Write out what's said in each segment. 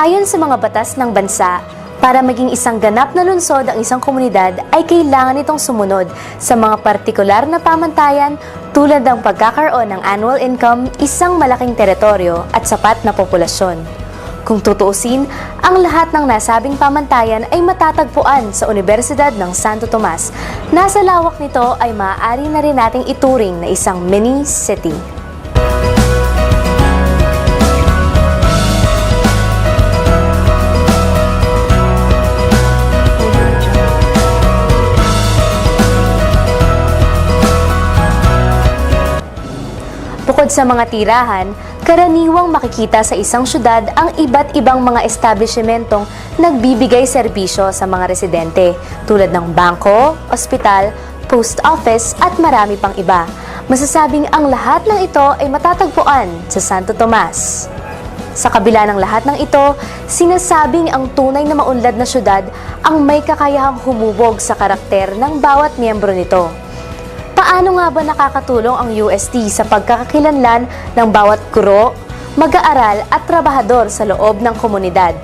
Ayon sa mga batas ng bansa, para maging isang ganap na lungsod ang isang komunidad ay kailangan itong sumunod sa mga partikular na pamantayan tulad ng pagkakaroon ng annual income, isang malaking teritoryo at sapat na populasyon. Kung tutuusin, ang lahat ng nasabing pamantayan ay matatagpuan sa Universidad ng Santo Tomas. Nasa lawak nito ay maaari na rin nating ituring na isang mini city. Bukod sa mga tirahan, karaniwang makikita sa isang syudad ang iba't ibang mga establishmentong nagbibigay serbisyo sa mga residente, tulad ng bangko, ospital, post office at marami pang iba. Masasabing ang lahat ng ito ay matatagpuan sa Santo Tomas. Sa kabila ng lahat ng ito, sinasabing ang tunay na maunlad na syudad ang may kakayahang humubog sa karakter ng bawat miyembro nito. Paano nga ba nakakatulong ang UST sa pagkakakilanlan ng bawat guro, mag-aaral at trabahador sa loob ng komunidad?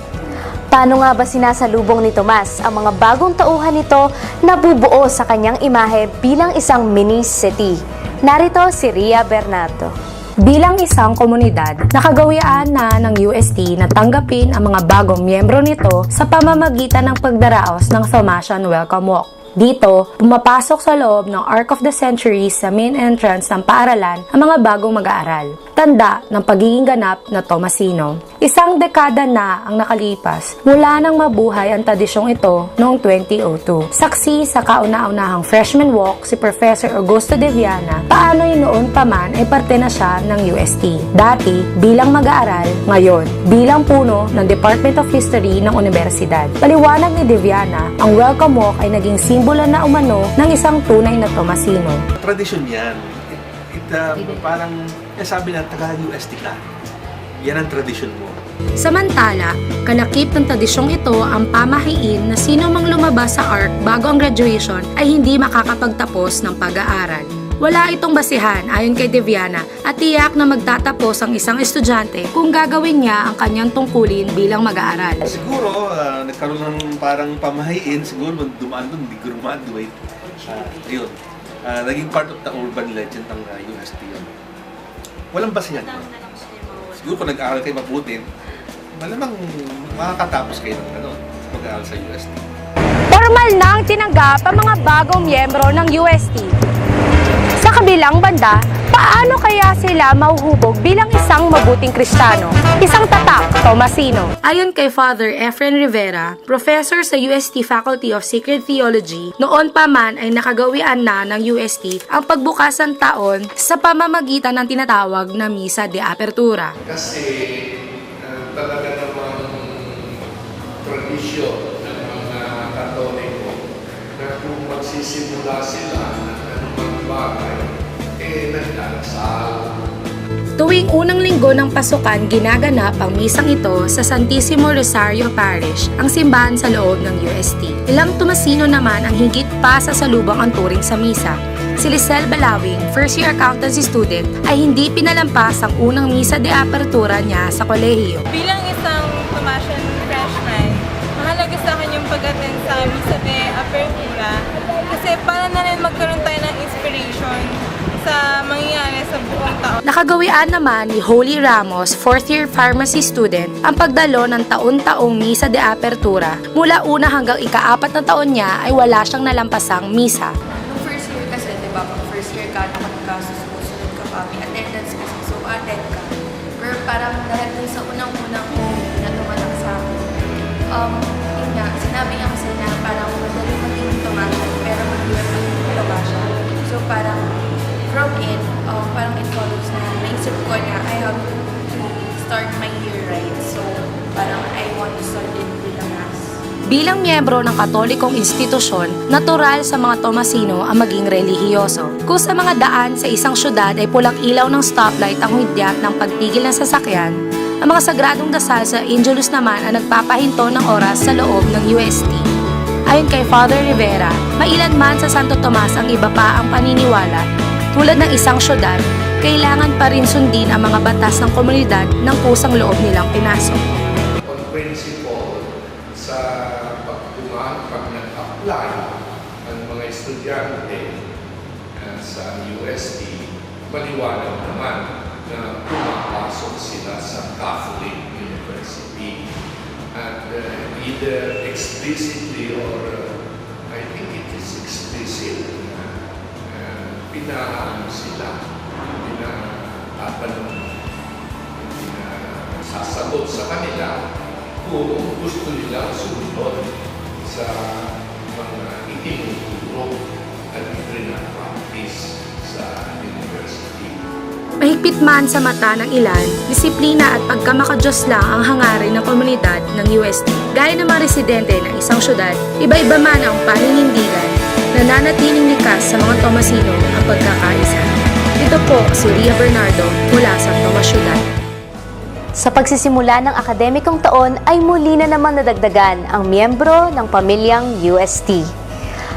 Paano nga ba sinasalubong ni Tomas ang mga bagong tauhan nito na bubuo sa kanyang imahe bilang isang mini city? Narito si Ria Bernardo. Bilang isang komunidad, nakagawian na ng UST na tanggapin ang mga bagong miyembro nito sa pamamagitan ng pagdaraos ng Thomasian Welcome Walk. Dito, pumapasok sa loob ng Arc of the Centuries sa main entrance ng paaralan ang mga bagong mag-aaral. Tanda ng pagiging ganap na Tomasino. Isang dekada na ang nakalipas mula nang mabuhay ang tradisyong ito noong 2002. Saksi sa kauna-unahang freshman walk si Professor Augusto de Viana, paano'y noon pa man ay parte na siya ng UST. Dati bilang mag-aaral, ngayon bilang puno ng Department of History ng Universidad. Paliwanag ni de Viana, ang welcome walk ay naging simbolo na umano ng isang tunay na Tomasino. Tradisyon yan. Parang sabi na taga-UST ka. Yan ang tradisyon mo. Samantala, kalakip ng tradisyong ito ang pamahiin na sino mang lumabas sa ARC bago ang graduation ay hindi makakapagtapos ng pag-aaral. Wala itong basihan ayon kay de Viana at tiyak na magtatapos ang isang estudyante kung gagawin niya ang kanyang tungkulin bilang mag-aaral. Siguro, nagkaroon ng parang pamahiin. Siguro, dumaan doon, hindi graduate. Ayun. Naging part of the urban legend ng UST. Walang basihan. Siguro kung nag-aaral kayo mabuti, malamang makakatapos kayo ng mag-aaral sa UST. Formal nang tinanggap ang mga bagong miyembro ng UST. Sa kabilang banda, paano kaya sila mahuhubog bilang isang mabuting Kristiyano, isang tatak Tomasino? Ayon kay Father Efren Rivera, professor sa UST Faculty of Sacred Theology, noon pa man ay nakagawian na ng UST ang pagbukas ng taon sa pamamagitan ng tinatawag na Misa de Apertura. Kasi talaga namang tradisyon ng mga Katoliko na kung magsisimula sila ng anumang bagay, nagdarasal. Tuwing unang linggo ng pasukan, ginaganap ang misang ito sa Santissimo Rosario Parish, ang simbahan sa loob ng UST. Ilang Tomasino naman ang higit pa sa salubong ang turing sa misa. Si Lisel Balawing, first-year accountancy student, ay hindi pinalampas ang unang misa de apertura niya sa kolehiyo. Bilang isang Tomasian freshman, mahalaga sa akin yung pag-attend sa misa de apertura kasi para na rin magkaroon tayo ng inspiration sa mangyayari sa buong taon. Nakagawian naman ni Holy Ramos, fourth-year pharmacy student, ang pagdalo ng taon-taong misa de apertura. Mula una hanggang ika-4 na taon niya ay wala siyang nalampasang misa. Nung first year kasi, di ba, pag first year ka, nakapagkasusunod ka pa, may attendance kasi, so attend ka. Pero parang dahil dun sa unang-unang na tumatak sa akin, yun nga, sinabi nga kasi na parang madali maging Tomasian, pero mahirap maging Tomasian. So parang from it, parang it follows na naisip ko na I have to start my year right. So parang I want to start it with a mass. Bilang miyembro ng katolikong institusyon, natural sa mga Tomasino ang maging relihiyoso. Kung sa mga daan sa isang syudad ay pulang ilaw ng stoplight ang hudyat ng pagtigil ng sasakyan, ang mga sagradong dasal sa Angelus naman ang nagpapahinto ng oras sa loob ng UST. Ayon kay Father Rivera, mailanman sa Santo Tomas ang iba pa ang paniniwala. Tulad ng isang syudad, kailangan pa rin sundin ang mga batas ng komunidad ng kusang loob nilang pinasok. On principle sa pag nag-apply ng mga estudyante sa UST, maliwanag naman na pumapasok sila sa Catholic University. At either explicitly or I think it is explicit na pinaano sila, pinapatanong, sasagot sa kanila kung gusto nila sumunod sa mga itinuturo at ipinapractice sa university. Mahigpit man sa mata ng ilan, disiplina at pagkamakadiyos lang ang hangarin ng komunidad ng UST. Gaya ng mga residente ng isang syudad, iba-iba man ang paninindigan, nananatiling likas sa mga Tomasino ang pagkakaisa. Ito po si Ria Bernardo mula sa Tomas Syudad. Sa pagsisimula ng akademikong taon ay muli na naman nadagdagan ang miyembro ng pamilyang UST.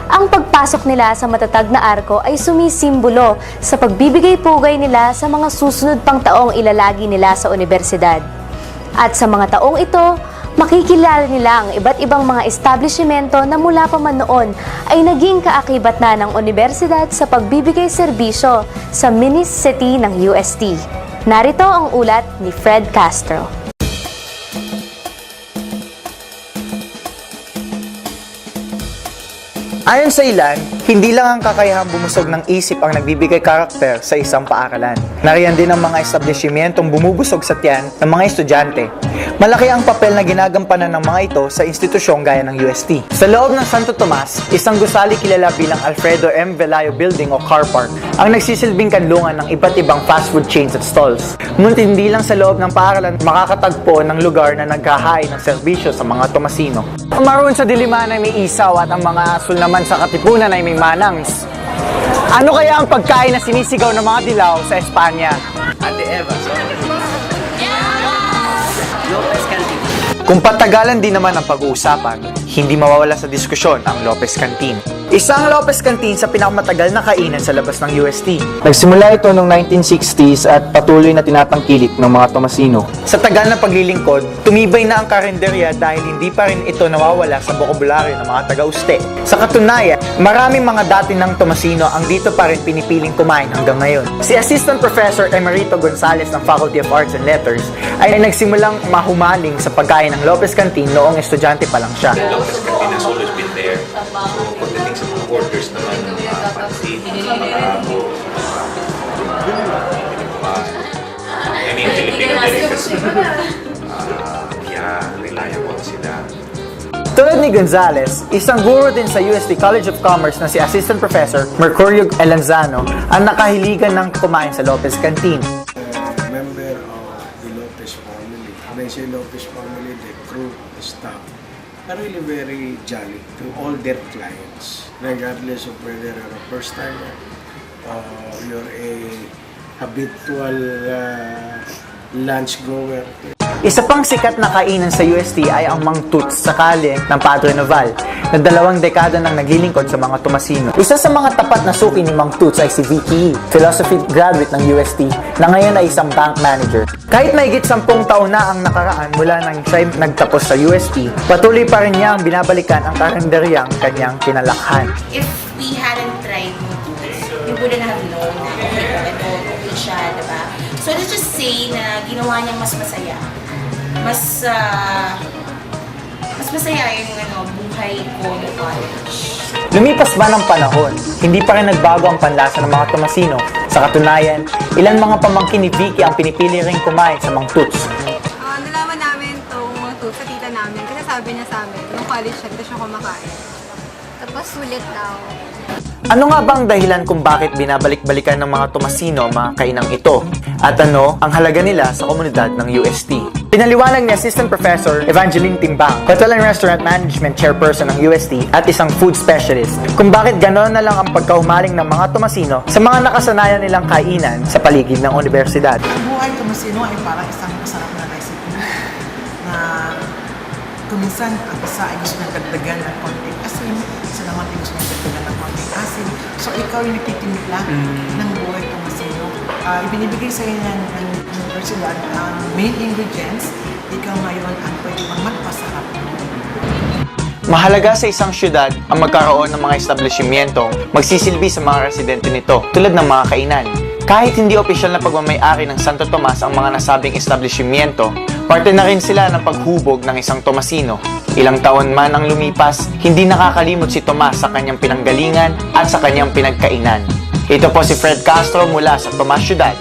Ang pagpasok nila sa matatag na arko ay sumisimbolo sa pagbibigay-pugay nila sa mga susunod pang taong ilalagi nila sa universidad. At sa mga taong ito, makikilala nila ang iba't ibang mga establishmento na mula pa man noon ay naging kaakibat na ng universidad sa pagbibigay serbisyo sa mini city ng UST. Narito ang ulat ni Fred Castro. Ayon sa ilan, hindi lang ang kakayahang bumusog ng isip ang nagbibigay karakter sa isang paaralan. Nariyan din ang mga establishmentong bumubusog sa tiyan ng mga estudyante. Malaki ang papel na ginagampanan ng mga ito sa institusyong gaya ng UST. Sa loob ng Santo Tomas, isang gusali kilala bilang Alfredo M. Velayo Building o Car Park ang nagsisilbing kanlungan ng iba't ibang fast food chains at stalls. Ngunit hindi lang sa loob ng paaralan makakatagpo ng lugar na naghahain ng serbisyo sa mga Tomasino. Maroon sa diliman ay may isaw at ang mga asul naman sa katipunan ay may manangs. Ano kaya ang pagkain na sinisigaw ng mga dilaw sa Espanya? Ate Eva, Lopez Cantin. Kung patagalan din naman ang pag-uusapan, hindi mawawala sa diskusyon ang Lopez Cantin. Isang Lopez Cantin sa pinakamatagal na kainan sa labas ng UST. Nagsimula ito noong 1960s at patuloy na tinatangkilik ng mga Tomasino. Sa tagal ng paglilingkod, tumibay na ang karinderya dahil hindi pa rin ito nawawala sa bokabularyo ng mga taga-uste. Sa katunayan, maraming mga dati ng Tomasino ang dito pa rin pinipiling kumain hanggang ngayon. Si Assistant Professor Emerito Gonzales ng Faculty of Arts and Letters ay nagsimulang mahumaling sa pagkain ng Lopez Cantin noong estudyante pa lang siya. Lopez Cantin has always been there. So, pagdating sa mga orders naman ng pansit, marabo, I mean, Filipino delicacy. Kaya reliable sila. Tulad ni Gonzales, isang guro din sa UST College of Commerce na si Assistant Professor Mercurio Elanzano ang nakahiligan ng kumain sa Lopez Cantin. Member of the Lopez family. When I say Lopez family, the crew, the staff, are really very jolly to all their clients, regardless of whether you're a first timer, you're a habitual lunch goer. Isa pang sikat na kainan sa UST ay ang Mang Toots sa kalye ng Padre Noval na 2 dekada nang naglilingkod sa mga Tomasino. Isa sa mga tapat na suki ni Mang Toots ay si Vicky, philosophy graduate ng UST na ngayon ay isang bank manager. Kahit mahigit 10 taon na ang nakaraan mula nang siya nagtapos sa UST, patuloy pa rin niya ang binabalikan ang karinderyang kanyang kinalakhan. If we hadn't tried Toots, we wouldn't have known na okay siya, diba? So let's just say na ginawa niyang mas masaya. Mas masaya yung buhay ko ng college. Lumipas ba ng panahon, hindi pa rin nagbago ang panlasa ng mga Tomasino. Sa katunayan, ilang mga pamangkin ni Vicky ang pinipili ring kumain sa Mang Toots. Nalaman namin itong Toots sa tita namin kasi sabi niya sa amin, nung college siya, ito siya kumakain. Tapos sulit daw. Ano nga bang dahilan kung bakit binabalik-balikan ng mga Tomasino ang mga kainang ito? At ano ang halaga nila sa komunidad ng UST? Pinaliwanag ni Assistant Professor Evangeline Timbang, Hotel and Restaurant Management Chairperson ng UST at isang food specialist, kung bakit gano'n na lang ang pagkahumaling ng mga Tomasino sa mga nakasanayan nilang kainan sa paligid ng universidad. Ang buhay Tomasino ay parang isang masarap na recipe na kuminsan ang isa ay gusto nang dagdagan ng konting asin, isa naman ay gusto nang dagdagan ng konting asin. So ikaw yung nagtitimpla ng buhay Tomasino. ibinibigay sa iyo ng universidad ang main ingredients, ikaw ngayon ang pwede mong magpasarap. Mahalaga sa isang syudad ang magkaroon ng mga establishmentong magsisilbi sa mga residente nito tulad ng mga kainan. Kahit hindi opisyal na pagmamay-ari ng Santo Tomas ang mga nasabing establishmento, parte na rin sila ng paghubog ng isang Tomasino. Ilang taon man ang lumipas, hindi nakakalimot si Tomas sa kanyang pinanggalingan at sa kanyang pinagkainan. Ito po si Fred Castro mula sa Tomas Syudad.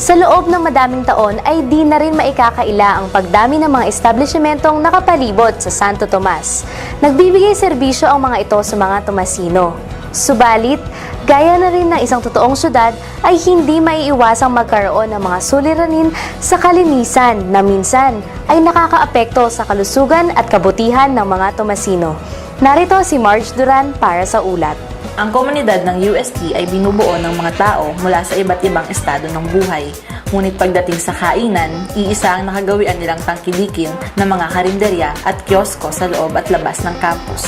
Sa loob ng madaming taon ay di na rin maikakaila ang pagdami ng mga establishmentong nakapalibot sa Santo Tomas. Nagbibigay serbisyo ang mga ito sa mga Tomasino. Subalit, gaya na rin ng isang totoong syudad ay hindi maiiwasang magkaroon ng mga suliranin sa kalinisan na minsan ay nakakaapekto sa kalusugan at kabutihan ng mga Tomasino. Narito si Marge Duran para sa ulat. Ang komunidad ng UST ay binubuo ng mga tao mula sa iba't ibang estado ng buhay. Ngunit pagdating sa kainan, iisa ang nakagawian nilang tangkilikin ng mga karinderya at kiosko sa loob at labas ng campus.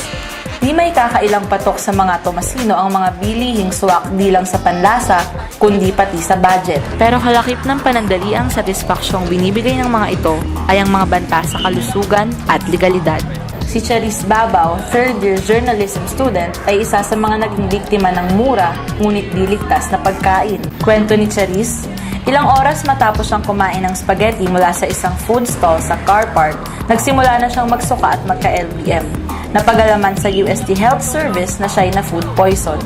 Di may kakailang patok sa mga Tomasino ang mga bilihing suwak di lang sa panlasa, kundi pati sa budget. Pero kalakip ng panandaliang satisfaksyong binibigay ng mga ito ay ang mga banta sa kalusugan at legalidad. Si Charis Babaw, third-year journalism student, ay isa sa mga naging biktima ng mura ngunit di ligtas na pagkain. Kwento ni Charis, ilang oras matapos siyang kumain ng spaghetti mula sa isang food stall sa car park, nagsimula na siyang magsuka at magka-LBM. Napagalaman sa UST Health Service na siya'y na food poison.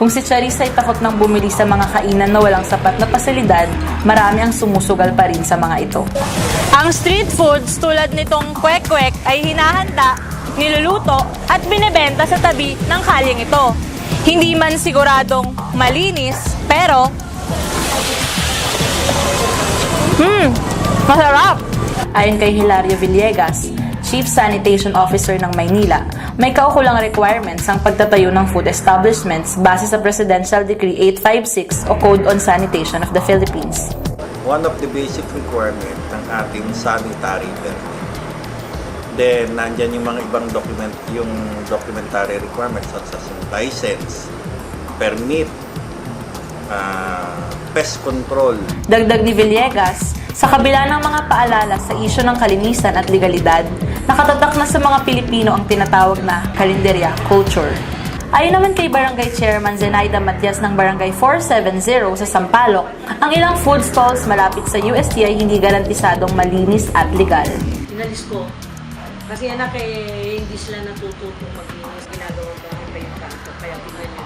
Kung si Charis ay takot nang bumili sa mga kainan na walang sapat na pasilidad, marami ang sumusugal pa rin sa mga ito. Ang street foods tulad nitong kwek-kwek ay hinahanda, niluluto at binebenta sa tabi ng kalyeng ito. Hindi man siguradong malinis, pero masarap! Ayon kay Hilario Villegas, Chief Sanitation Officer ng Maynila, may kaukulang requirements ang pagtatayo ng food establishments base sa Presidential Decree 856 o Code on Sanitation of the Philippines. One of the basic requirements ng ating sanitary permit. Then, nandyan yung mga ibang documentary requirements such as license, permit, pest control. Dagdag ni Villegas, sa kabila ng mga paalala sa isyu ng kalinisan at legalidad, nakatatak na sa mga Pilipino ang tinatawag na kalenderya culture. Ayon naman kay Barangay Chairman Zenaida Matias ng Barangay 470 sa Sampaloc, ang ilang food stalls malapit sa UST ay hindi garantisadong malinis at legal. Inalis ko. Kasi anak hindi sila natututong maglinis, ginagawa ko pa yung kanto, kaya pinalit.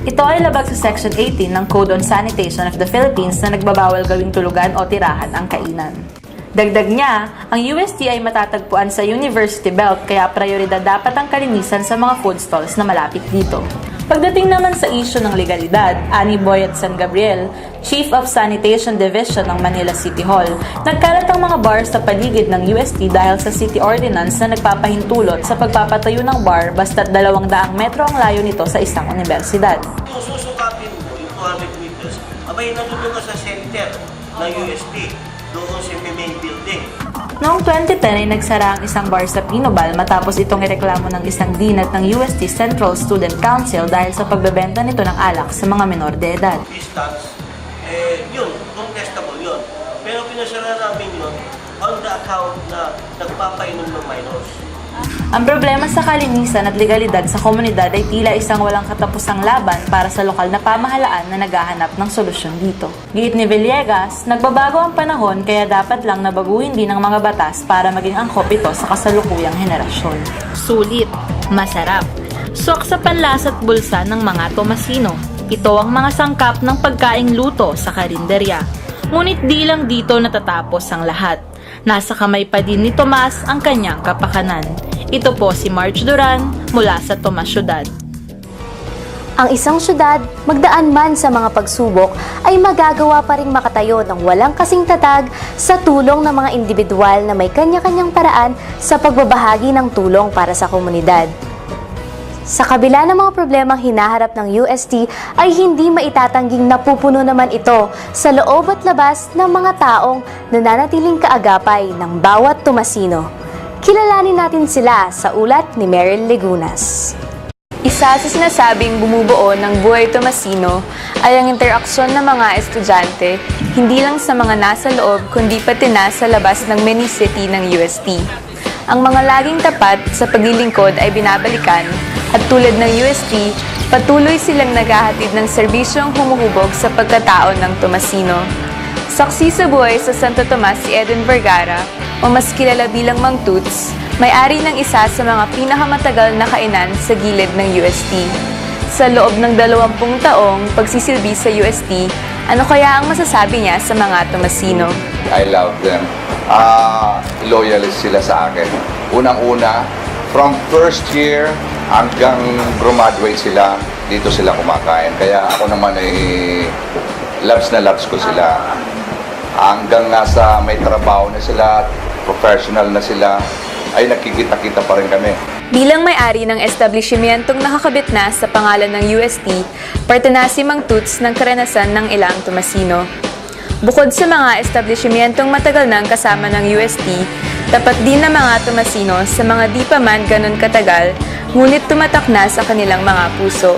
Ito ay labag sa Section 18 ng Code on Sanitation of the Philippines na nagbabawal gawing tulugan o tirahan ang kainan. Dagdag niya, ang UST ay matatagpuan sa University Belt kaya prioridad dapat ang kalinisan sa mga food stalls na malapit dito. Pagdating naman sa isyu ng legalidad, Ani Boyet San Gabriel, Chief of Sanitation Division ng Manila City Hall, nagkalat ang mga bar sa paligid ng UST dahil sa City Ordinance na nagpapahintulot sa pagpapatayo ng bar basta't 200 metro ang layo nito sa isang universidad. Kung susukapin mo yung 200 meters, abay nandun ka sa center ng UST, doon sa main building. Noong 2010 ay nagsara ang isang bar sa Pinobal matapos itong ireklamo ng isang dinat ng UST Central Student Council dahil sa pagbebenta nito ng alak sa mga menor de edad. Distance, yun, contestable yun. Pero pinasara namin yun on the account na nagpapainom ng minors. Ang problema sa kalinisan at legalidad sa komunidad ay tila isang walang katapusang laban para sa lokal na pamahalaan na naghahanap ng solusyon dito. Giit ni Villegas, nagbabago ang panahon kaya dapat lang nabaguhin din ang mga batas para maging angkop ito sa kasalukuyang henerasyon. Sulit, masarap, swak sa panlasa at bulsa ng mga Tomasino. Ito ang mga sangkap ng pagkaing luto sa karinderya. Ngunit di lang dito natatapos ang lahat. Nasa kamay pa din ni Tomas ang kanyang kapakanan. Ito po si Marge Duran mula sa Tomas Syudad. Ang isang syudad, magdaan man sa mga pagsubok, ay magagawa pa ring makatayo ng walang kasing tatag sa tulong ng mga individual na may kanya-kanyang paraan sa pagbabahagi ng tulong para sa komunidad. Sa kabila ng mga problemang hinaharap ng UST ay hindi maitatangging napupuno naman ito sa loob at labas ng mga taong nananatiling kaagapay ng bawat Tomasino. Kilalanin natin sila sa ulat ni Meryl Legunas. Isa sa sinasabing bumubuo ng Buhay Tomasino ay ang interaksyon ng mga estudyante hindi lang sa mga nasa loob kundi pati na sa labas ng mini city ng UST. Ang mga laging tapat sa paglilingkod ay binabalikan at tulad ng UST, patuloy silang naghahatid ng serbisyong humuhubog sa pagkatao ng Tomasino. Saksi sa buhay sa Santo Tomas si Eden Vergara o mas kilala bilang Mang Toots, may-ari ng isa sa mga pinakamatagal na kainan sa gilid ng UST. Sa loob ng 20 taong pagsisilbi sa UST, ano kaya ang masasabi niya sa mga Tomasino? I love them. Loyalist sila sa akin. Unang-una, from first year hanggang graduate sila, dito sila kumakain. Kaya ako naman ay loves na loves ko sila. Hanggang nasa may trabaho na sila, professional na sila, ay nakikita-kita pa rin kami. Bilang may-ari ng establishmentong nakakabit na sa pangalan ng UST, parte na si Mang Toots ng karanasan ng ilang Tomasino. Bukod sa mga establishmentong matagal nang kasama ng UST, tapat din ng mga Tomasino sa mga di pa man ganun katagal, ngunit tumatak na sa kanilang mga puso.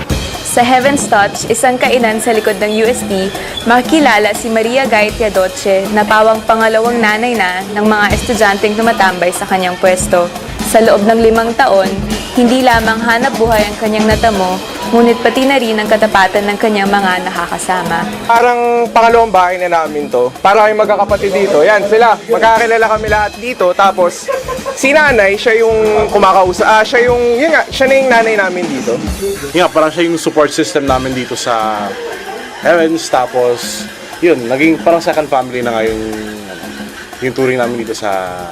Sa Heaven's Touch, isang kainan sa likod ng UST, makikilala si Maria Gaitia Doce na pawang pangalawang nanay na ng mga estudyanteng tumatambay sa kanyang pwesto. Sa loob ng 5 taon, hindi lamang hanap buhay ang kanyang natamo, ngunit pati na rin ang katapatan ng kanyang mga nakakasama. Parang pangalawang bahay na namin to. Para kayong magkakapatid dito. Yan, sila. Magkakilala kami lahat dito. Tapos, si nanay, siya yung kumakausap. Siya na yung nanay namin dito. Yeah, parang siya yung support system namin dito sa Heavens. Tapos, yun, naging parang second family na nga yung touring namin dito sa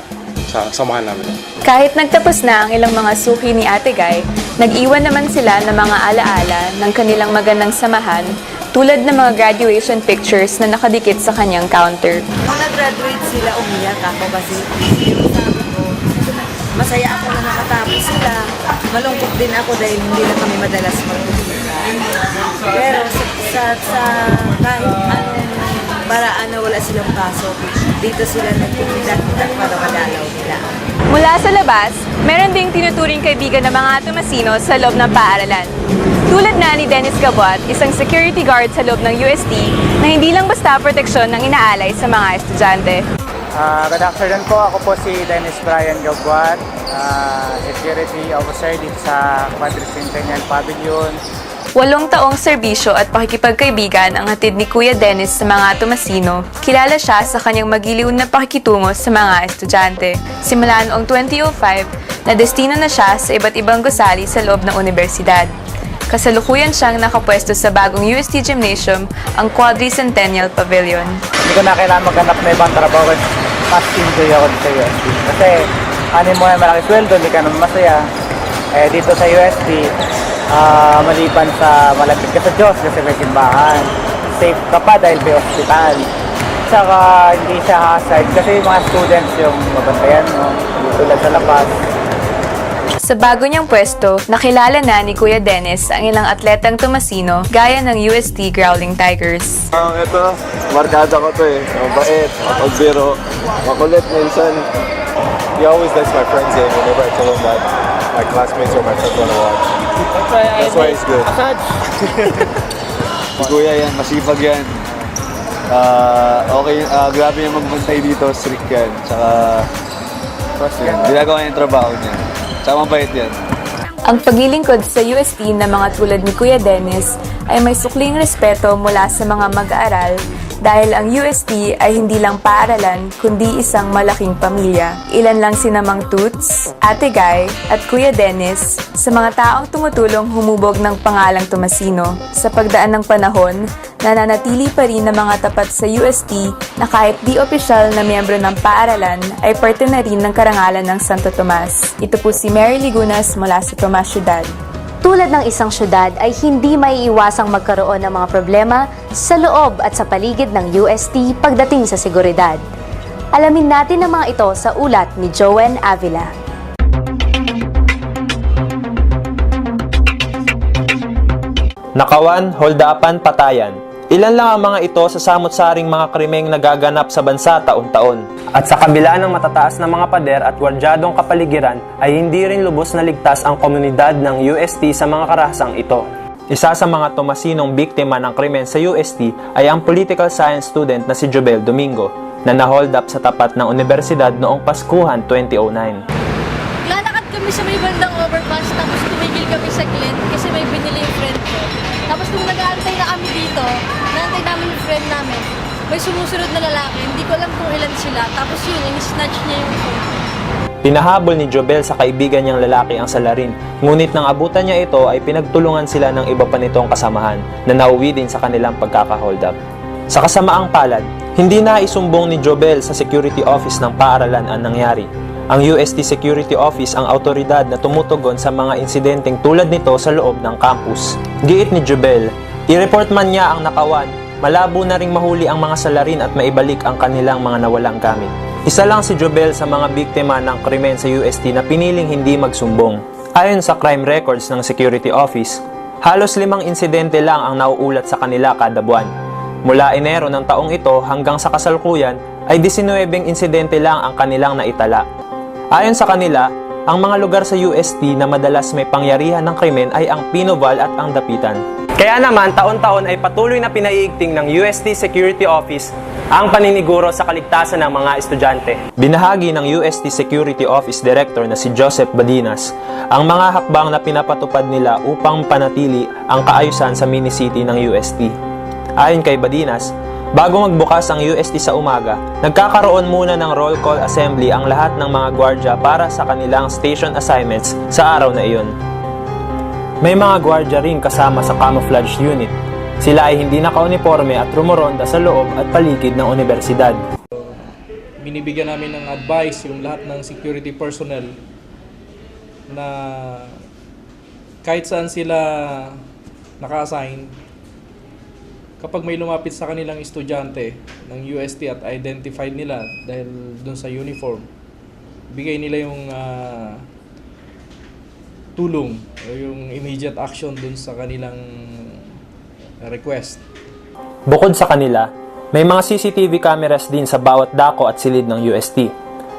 samahan namin. Kahit nagtapos na ang ilang mga suki ni Ate Guy, nag-iwan naman sila ng mga alaala ng kanilang magandang samahan tulad ng mga graduation pictures na nakadikit sa kanyang counter. Nung nag-graduate sila, umiyak ako kasi sabi ko, masaya ako na nakatapos sila. Malungkot din ako dahil hindi na kami madalas magkikita. Pero sa kahit anong paraan na wala silang pasok, dito sila nagkikita-kita para madalaw nila. Mula sa labas, meron ding tinuturing kaibigan ng mga Tomasino sa loob ng paaralan. Tulad na ni Dennis Gabuat, isang security guard sa loob ng UST na hindi lang basta proteksyon ng inaalay sa mga estudyante. Good afternoon po. Ako po si Dennis Brian Gabuat, security officer dito sa Quadricentennial Pavilion. 8 taong serbisyo at pakikipagkaibigan ang hatid ni Kuya Dennis sa mga Tomasino. Kilala siya sa kanyang magiliw na pakikitungo sa mga estudyante. Simula noong 2005, na destino na siya sa iba't ibang gusali sa loob ng universidad. Kasalukuyan siyang nakapwesto sa bagong UST Gymnasium, ang Quadricentennial Pavilion. Hindi ko na kailangan maghanap na ibang trabaho. Mas enjoy ako dito sa UST. Kasi ano mo yung malaki sweldo, hindi ka naman masaya. Dito sa UST, maliban sa malapit ka sa Diyos kasi may simbahan. Safe ka pa dahil may hospital. Tsaka hindi siya hazard kasi yung mga students yung mabantayan mo, tulad sa labas. Sa bago niyang pwesto, nakilala na ni Kuya Dennis ang ilang atletang Tomasino gaya ng UST Growling Tigers. Ito, markada ko to mabait, mapagbiro, makulit minsan. He always lets my friends in whenever I tell him that my classmates or my friends want to watch. That's why he's good. Si Kuya yan, masipag yan. Okay, grabe yung magbantay dito, strict yan. Tsaka, ginagawa niya yung trabaho niya. Tsaka mabait yan. Ang paglilingkod sa UST na mga tulad ni Kuya Dennis ay may sukling respeto mula sa mga mag-aaral dahil ang UST ay hindi lang paaralan kundi isang malaking pamilya. Ilan lang sina Mang Toots, Ate Guy at Kuya Dennis sa mga taong tumutulong humubog ng pangalang Tomasino. Sa pagdaan ng panahon, nananatili pa rin na mga tapat sa UST na kahit di opisyal na miyembro ng paaralan ay parte na rin ng karangalan ng Santo Tomas. Ito po si Mary Legunas mula sa Tomas Ciudad. Tulad ng isang syudad ay hindi maiiwasang magkaroon ng mga problema sa loob at sa paligid ng UST pagdating sa seguridad. Alamin natin ang mga ito sa ulat ni Joen Avila. Nakawan, holdapan, patayan. Ilan lang ang mga ito sa samot-saring mga krimeng nagaganap sa bansa taon-taon. At sa kabila ng matataas na mga pader at wardyadong kapaligiran ay hindi rin lubos na ligtas ang komunidad ng UST sa mga karahasang ito. Isa sa mga Tomasinong biktima ng krimen sa UST ay ang political science student na si Jobel Domingo na na-hold up sa tapat ng universidad noong Paskuhan 2009. Lalakad kami sa may bandang overpass tapos tumigil kami sa Glen kasi may binili yung friend ko. Tapos nung nag-aantay na kami dito, naantay namin yung friend namin, may sumusunod na lalaki, hindi ko alam kung ilan sila, tapos yun, in-snatch niya yung phone. Pinahabol ni Jobel sa kaibigan niyang lalaki ang salarin, ngunit nang abutan niya ito ay pinagtulungan sila ng iba pa nitong kasamahan na nauwi din sa kanilang pagkaka-hold up. Sa kasamaang palad, hindi na isumbong ni Jobel sa security office ng paaralan ang nangyari. Ang UST Security Office ang autoridad na tumutugon sa mga insidenteng tulad nito sa loob ng campus. Giit ni Jobel, i-report man niya ang nakawan, malabo na ring mahuli ang mga salarin at maibalik ang kanilang mga nawalang gamit. Isa lang si Jobel sa mga biktima ng krimen sa UST na piniling hindi magsumbong. Ayon sa crime records ng Security Office, halos 5 insidente lang ang nauulat sa kanila kada buwan. Mula Enero ng taong ito hanggang sa kasalukuyan ay 19 insidente lang ang kanilang naitala. Ayon sa kanila, ang mga lugar sa UST na madalas may pangyarihan ng krimen ay ang Pinoval at ang Dapitan. Kaya naman, taon-taon ay patuloy na pinaiigting ng UST Security Office ang paniniguro sa kaligtasan ng mga estudyante. Binahagi ng UST Security Office Director na si Joseph Badinas ang mga hakbang na pinapatupad nila upang panatili ang kaayusan sa mini-city ng UST. Ayon kay Badinas, bago magbukas ang UST sa umaga, nagkakaroon muna ng roll call assembly ang lahat ng mga gwardya para sa kanilang station assignments sa araw na iyon. May mga gwardya rin kasama sa camouflage unit. Sila ay hindi naka-uniforme at rumoronda sa loob at paligid ng universidad. Binibigyan namin ng advice yung lahat ng security personnel na kahit saan sila naka-assign, kapag may lumapit sa kanilang estudyante ng UST at identified nila dahil dun sa uniform, bigay nila yung tulong o yung immediate action dun sa kanilang request. Bukod sa kanila, may mga CCTV cameras din sa bawat dako at silid ng UST.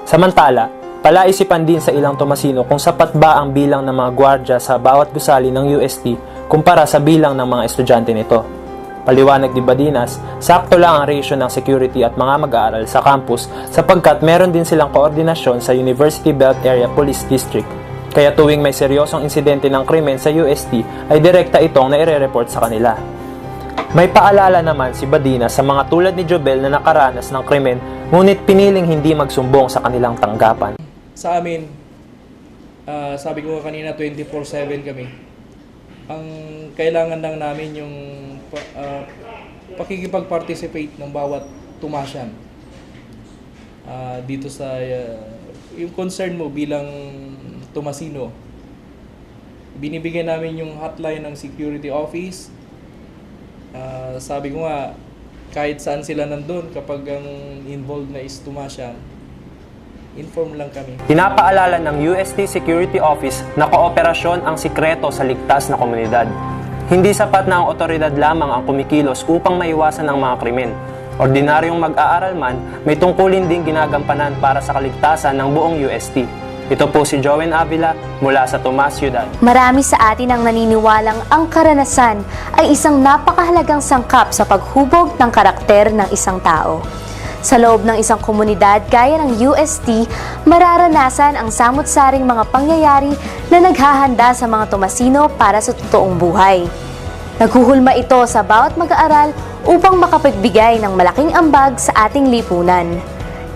Samantala, palaisipan din sa ilang Tomasino kung sapat ba ang bilang ng mga gwardya sa bawat gusali ng UST kumpara sa bilang ng mga estudyante nito. Paliwanag ni Badinas, sakto lang ang ratio ng security at mga mag-aaral sa campus sapagkat meron din silang koordinasyon sa University Belt Area Police District. Kaya tuwing may seryosong insidente ng krimen sa UST ay direkta itong naire-report sa kanila. May paalala naman si Badinas sa mga tulad ni Jobel na nakaranas ng krimen ngunit piniling hindi magsumbong sa kanilang tanggapan. Sa amin, sabi ko kanina 24/7 kami. Ang kailangan lang namin yung pakikipag-participate ng bawat Tomasyan dito sa yung concern mo bilang Tomasino. Binibigyan namin yung hotline ng security office. Sabi ko nga, kahit saan sila nandun, kapag ang involved na is Tomasyan, inform lang kami. Pinapaalala ng UST Security Office na kooperasyon ang sikreto sa ligtas na komunidad. Hindi sapat na ang otoridad lamang ang kumikilos upang maiwasan ang mga krimen. Ordinaryong mag-aaral man, may tungkulin ding ginagampanan para sa kaligtasan ng buong UST. Ito po si Joven Avila mula sa Tomas Ciudad. Marami sa atin ang naniniwalang ang karanasan ay isang napakahalagang sangkap sa paghubog ng karakter ng isang tao. Sa loob ng isang komunidad gaya ng UST, mararanasan ang samot-saring mga pangyayari na naghahanda sa mga Tomasino para sa totoong buhay. Naghuhulma ito sa bawat mag-aaral upang makapagbigay ng malaking ambag sa ating lipunan.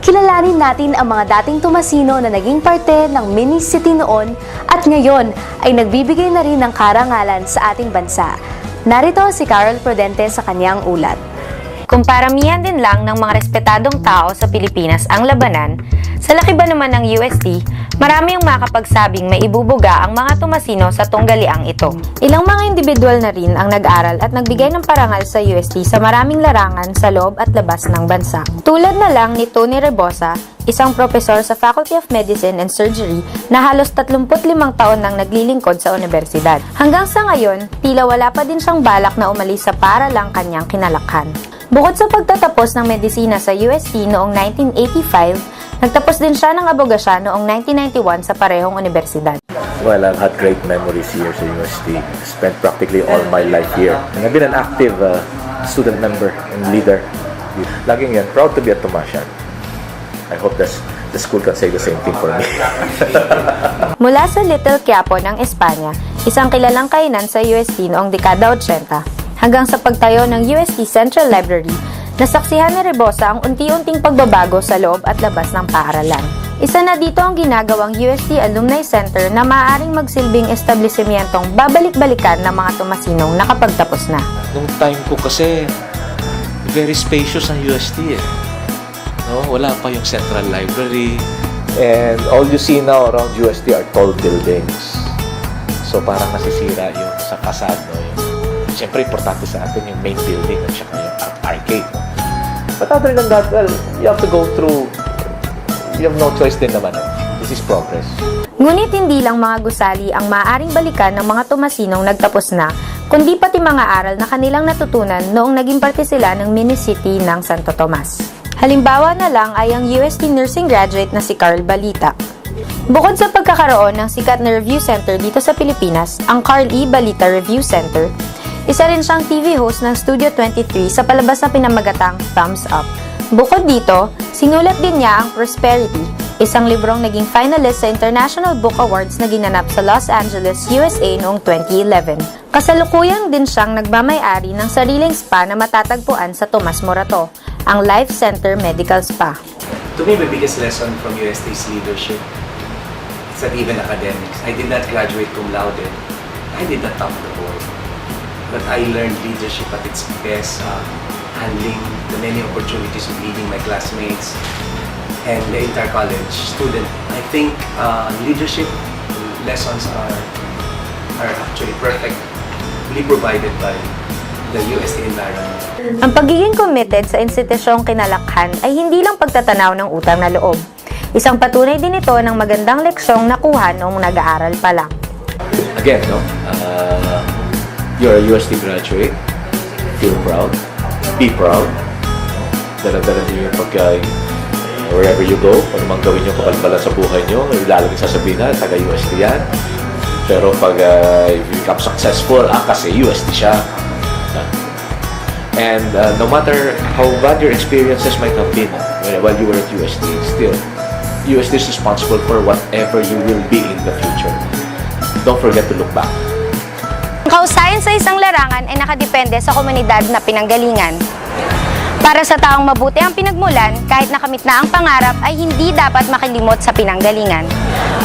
Kilalanin natin ang mga dating Tomasino na naging parte ng mini-city noon at ngayon ay nagbibigay na rin ng karangalan sa ating bansa. Narito si Carol Prudente sa kanyang ulat. Kung paramihan din lang ng mga respetadong tao sa Pilipinas ang labanan, sa laki ba naman ng UST, marami ang makapagsabing may ibubuga ang mga Tomasino sa tunggaliang ito. Ilang mga individual na rin ang nag-aral at nagbigay ng parangal sa UST sa maraming larangan sa loob at labas ng bansa. Tulad na lang ni Tony Rebosa, isang propesor sa Faculty of Medicine and Surgery na halos 35 taon nang naglilingkod sa universidad. Hanggang sa ngayon, tila wala pa din siyang balak na umalis sa paaralang kanyang kinalakhan. Bukod sa pagtatapos ng medisina sa UST noong 1985, nagtapos din siya ng abogasya noong 1991 sa parehong universidad. Well, I've had great memories here sa UST. Spent practically all my life here. And I've been an active student member and leader. Laging yan, proud to be a Tomasian. I hope the school can say the same thing for me. Mula sa Little Quiapo ng Espanya, isang kilalang kainan sa UST noong dekada 80, hanggang sa pagtayo ng UST Central Library, nasaksihan ni Rebosa ang unti-unting pagbabago sa loob at labas ng paaralan. Isa na dito ang ginagawang UST Alumni Center na maaaring magsilbing establishmentong babalik-balikan ng mga Tomasinong nakapagtapos na. Nung time ko kasi, very spacious ang UST eh. No, wala pa yung Central Library. And all you see now around UST are tall buildings. So parang nasisira yung sa facade. No? Siyempre, importante sa atin yung main building at saka yung arcade. No? But other than that, well, you have to go through. You have no choice din naman. This is progress. Ngunit hindi lang mga gusali ang maaaring balikan ng mga Tomasinong nagtapos na, kundi pati mga aral na kanilang natutunan noong naging parte sila ng mini-city ng Santo Tomas. Halimbawa na lang ay ang UST nursing graduate na si Carl Balita. Bukod sa pagkakaroon ng sikat na review center dito sa Pilipinas, ang Carl E. Balita Review Center, isa rin siyang TV host ng Studio 23 sa palabas na pinamagatang Thumbs Up. Bukod dito, sinulat din niya ang Prosperity, isang librong naging finalist sa International Book Awards na ginanap sa Los Angeles, USA noong 2011. Kasalukuyang din siyang nagmamay-ari ng sariling spa na matatagpuan sa Tomas Morato, ang Life Center Medical Spa. To me, the biggest lesson from UST's leadership is that even academics, I did not graduate cum laude. I did not top the board. But I learned leadership at its best, handling the many opportunities of leading my classmates and the inter-college student. I think leadership lessons are actually perfectly provided by the UST environment. Ang pagiging committed sa institusyong kinalakhan ay hindi lang pagtatanaw ng utang na loob. Isang patunay din ito ng magandang leksyong nakuha noong nag-aaral pa lang. Again, no? You're a UST graduate. Feel proud. Be proud. Dala-dala niyo yung wherever you go, ano mang gawin nyo kapalpalan sa buhay nyo, lalaging sasabihin na, taga-UST yan. Pero pag if you become successful, kasi UST siya. And no matter how bad your experiences might have been while you were at UST, still, UST is responsible for whatever you will be in the future. Don't forget to look back. Ang kahusayan sa isang larangan ay nakadepende sa komunidad na pinanggalingan. Para sa taong mabuti ang pinagmulan, kahit nakamit na ang pangarap ay hindi dapat makilimot sa pinanggalingan.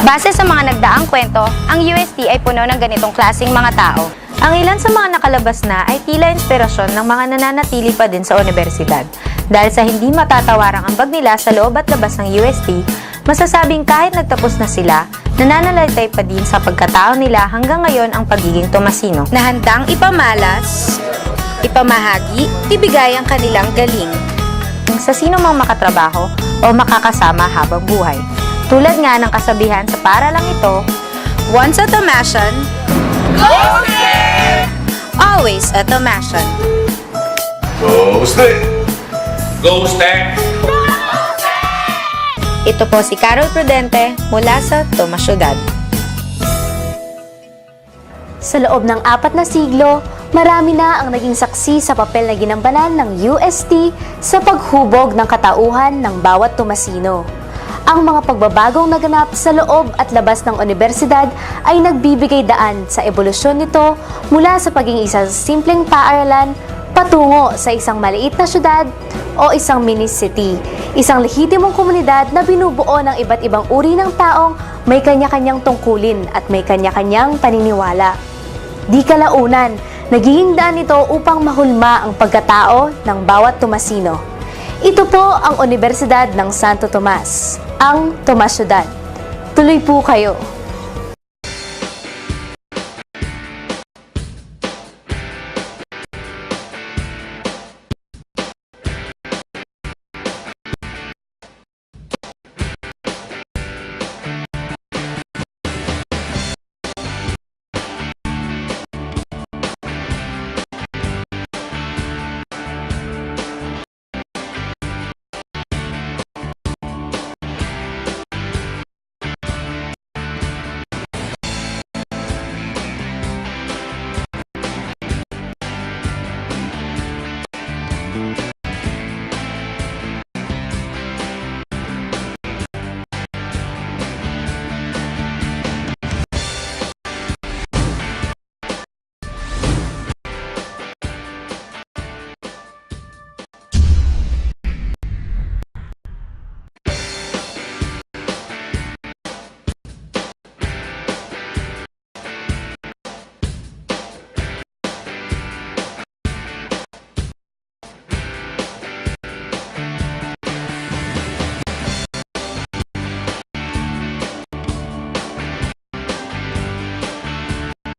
Base sa mga nagdaang kwento, ang UST ay puno ng ganitong klaseng mga tao. Ang ilan sa mga nakalabas na ay tila inspirasyon ng mga nananatili pa din sa universidad. Dahil sa hindi matatawarang ambag nila sa loob at labas ng UST, masasabing kahit nagtapos na sila, nananalaytay pa din sa pagkatao nila hanggang ngayon ang pagiging Tomasino, na handang ipamalas, ipamahagi, ibigay ang kanilang galing sa sino mang makatrabaho o makakasama habang buhay. Tulad nga ng kasabihan sa paaralang ito, once a Tomasian, always a Tomasian. Go Stick! Go Stick! Ito po si Carol Prudente mula sa Tomas Ciudad. Sa loob ng 4 na siglo, marami na ang naging saksi sa papel na ginambanan ng UST sa paghubog ng katauhan ng bawat Tomasino. Ang mga pagbabagong naganap sa loob at labas ng universidad ay nagbibigay daan sa ebolusyon nito mula sa pagiging isang simpleng paaralan patungo sa isang maliit na syudad o isang mini-city, isang lehitimong komunidad na binubuo ng iba't ibang uri ng taong may kanya-kanyang tungkulin at may kanya-kanyang paniniwala. Di kalaunan, nagiging daan ito upang mahulma ang pagkatao ng bawat Tomasino. Ito po ang Universidad ng Santo Tomas, ang Tomas Ciudad. Tuloy po kayo!